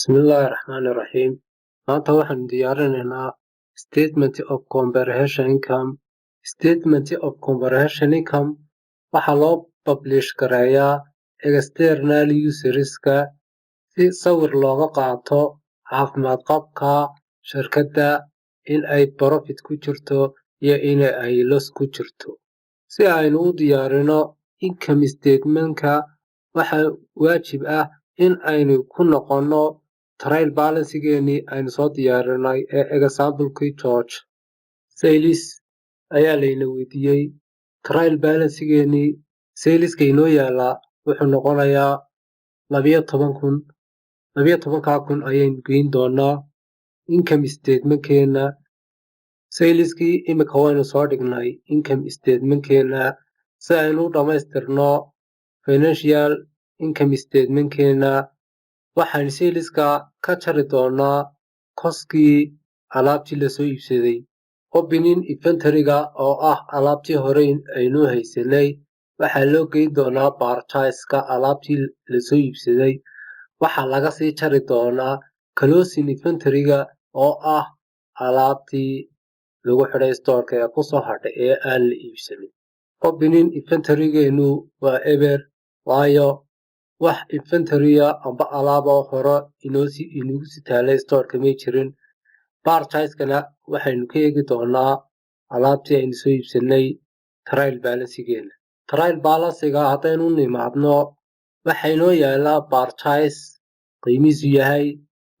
Bismillahirrahmanirrahiim. Maanta waxaan diyaarinaynaa Statement of Comprehension Income. Statement of Comprehension Income waxaa loo publish gareeyaa external userska si sawir looga qaato caafimaad qabka shirkadda, in ay profit ku jirto iyo in ay loss ku jirto. Si aynu u diyaarino income statement-ka, waxaa waajib ah in aynu ku noqono trial balance-geennii aynu soo diyaarinay ee example-kii George Sales ayaa layna weydiiyey. Trial balance-geennii saleska inoo yaalaa wuxuu noqonayaa 12,000. 12,000 ayaynu geyn doonaa income statement-keenna. Saleskii imika waynu soo dhignay income statement-keenna. Si aynu u dhammaystirno financial income statement-keenna, waxaan saleska ka jari doonaa cost-kii alaabtii la soo iibsaday. Opening inventory-ga oo ah alaabtii hore aynu haysanay waxaa loo geyn doonaa purchase-ka alaabtii la soo iibsaday. Waxaa laga sii jari doonaa closing inventory-ga oo ah alaabtii lagu xidhay store-ka ee ku soo hadhay ee aan la iibsanin. Opening inventory-geenu waa eber, waayo wax inventory amba alaabo hore inugu sii taalay store-ka may jirin. Purchase-kana waxaynu ka eegi doonaa alaabtii aynu soo iibsanay trial balance-geena. Trial balance-ga haddaynu u nimaadno, waxaa inoo yaalaa purchase qiimihiisu yahay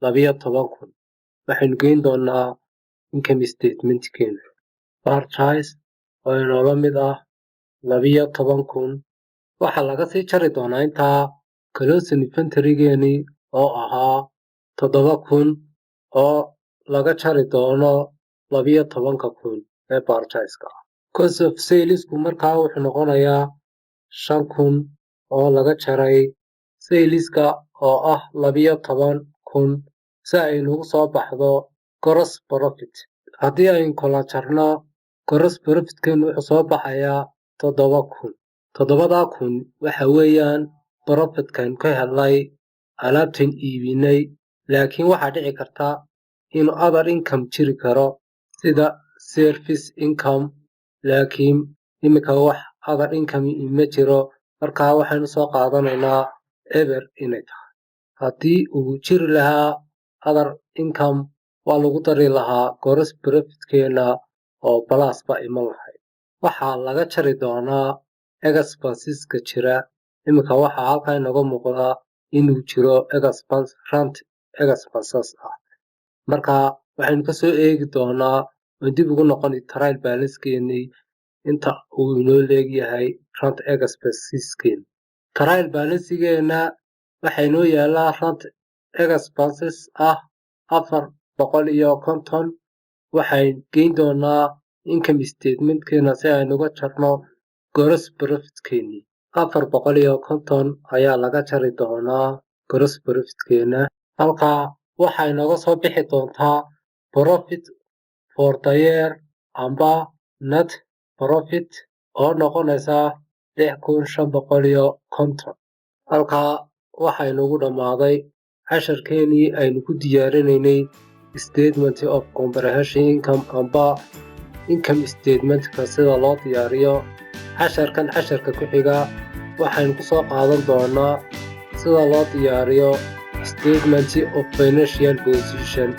12,000. waxaynu geyn doonaa income statement-keena. Purchase oo inoola mid ah 12,000. waxaa laga sii jari doonaa intaa closing inventory-geenii oo ahaa 7,000 oo laga jari doono 12,000 ee purchase-ka ah. Cost of salesku markaa wuxuu noqonayaa 5,000 oo laga jaray saleska oo ah 12,000 si ay nagu soo baxdo gross profit. Haddii aynu kala jarno, gross profit-keenu wuxuu soo baxayaa 7,000. 7,000 waxa weeyaan profit-kan ka helay alaabtan iibinay. Laakiin waxaa dhici karta inuu other income jiri karo sida service income, laakiin imika wax other income ma jiro, markaa waxaynu soo qaadanaynaa eber inay tahay. Haddii uu jiri lahaa other income, waa lagu dari lahaa gross profit-keena oo plus ba iman lahayd. waxaa laga jari doonaa expenses-ka jira. Imika waxaa halkaa inaga muuqdaa inuu jiro rent expenses ah. Markaa waxaynu ka soo eegi doonaa oo dib ugu noqoni trial balance-keennii inta uu inoo leegyahay rent expenses-keena. Trial balance-geena waxaa inoo yaalaa rent expenses ah 450. waxaan geyn doonaa income statement-keena si aynu uga jarno gross profit-keennii. 450 ayaa laga jari doonaa gross profit-keena. Halkaa waxaa inooga soo bixi doontaa profit for the year amba net profit oo noqonaysa 6,550. halkaa waxaa inoogu dhammaaday casharkeenii aynu ku diyaarinaynay statement of comprehension income amba income statement-ka sida loo diyaariyo. casharka ku xiga waxaynu ku soo qaadan doonaa sida loo diyaariyo statement of financial position.